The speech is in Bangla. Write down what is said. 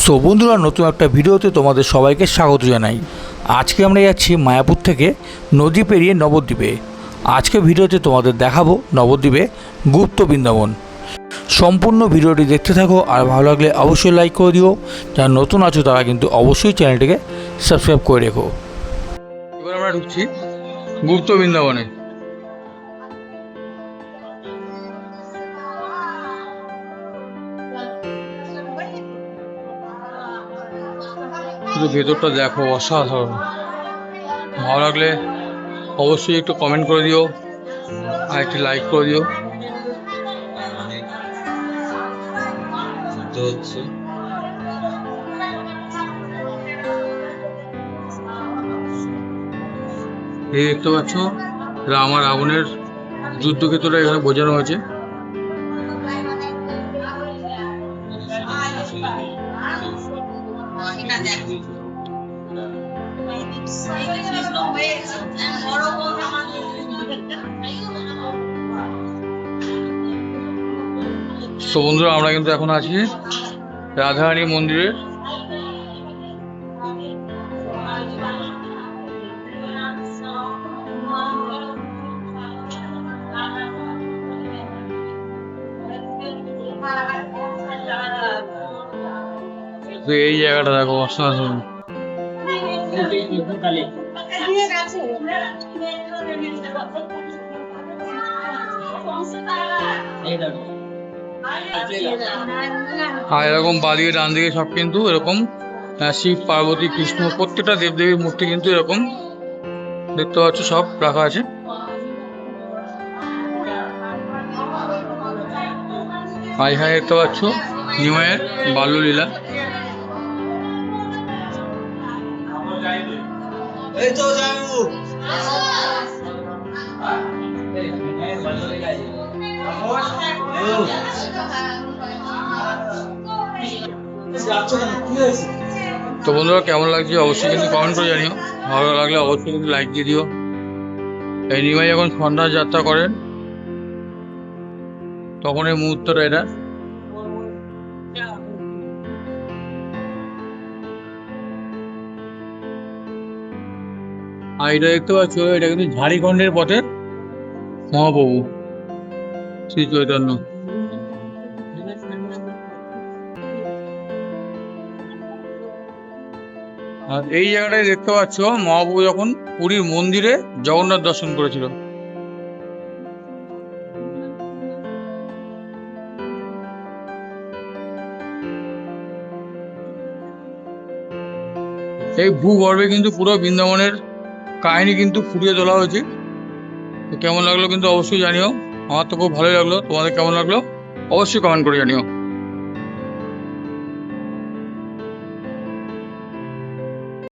সো বন্ধুরা, নতুন একটা ভিডিওতে তোমাদের সবাইকে স্বাগত জানাই। আজকে আমরা যাচ্ছি মায়াপুর থেকে নদী পেরিয়ে নবদ্বীপে। আজকে ভিডিওতে তোমাদের দেখাবো নবদ্বীপে গুপ্ত বৃন্দাবন। সম্পূর্ণ ভিডিওটি দেখতে থাকো, আর ভালো লাগলে অবশ্যই লাইক করে দিও। যারা নতুন আছো তারা কিন্তু অবশ্যই চ্যানেলটিকে সাবস্ক্রাইব করে রেখো। এবার আমরা ঢুকছি গুপ্ত বৃন্দাবনে। শুধু ভেতরটা দেখো, অসাধারণ। ভালো লাগলে অবশ্যই একটু কমেন্ট করে দিও আর একটি লাইক করে দিও। এই দেখতে পাচ্ছ রাম আর রাবণের যুদ্ধক্ষেত্রটা এখানে বোঝানো হয়েছে। তো বন্ধুরা, আমরা কিন্তু এখন আছি রাধারানী মন্দিরে। তো এই জায়গাটা দেখো, অসাধারণ। আর এরকম বাদিকে ডান দিকে সব কিন্তু এরকম শিব, পার্বতী, কৃষ্ণ প্রত্যেকটা দেবদেবীর মূর্তি কিন্তু এরকম দেখতে পাচ্ছ সব রাখা আছে। আর এখানে দেখতে পাচ্ছ নিমাইয়ের বাল্যলীলা। তো বন্ধুরা, কেমন লাগছে অবশ্যই কিন্তু কমেন্ট করে জানিও। ভালো লাগলে অবশ্যই কিন্তু লাইক দিয়ে দিও। এই নিমাই যখন সন্ধ্যা যাত্রা করেন তখন এই মুহূর্তটা এটা। আর এটা দেখতে পাচ্ছ, এটা কিন্তু ঝাড়খণ্ডের পথে মহাপ্রভু শ্রী চৈতন্য। আর এই জায়গাটায় দেখতে পাচ্ছ মহাপ্রভু যখন পুরীর মন্দিরে জগন্নাথ দর্শন করেছিল। এই ভূগর্ভে কিন্তু পুরো বৃন্দাবনের কাহিনী কিন্তু ফুটিয়ে তোলা হয়েছে। কেমন লাগলো কিন্তু অবশ্যই জানিও। আমার তো খুব ভালোই লাগলো। তোমাদের কেমন লাগলো অবশ্যই কমেন্ট করে জানিও।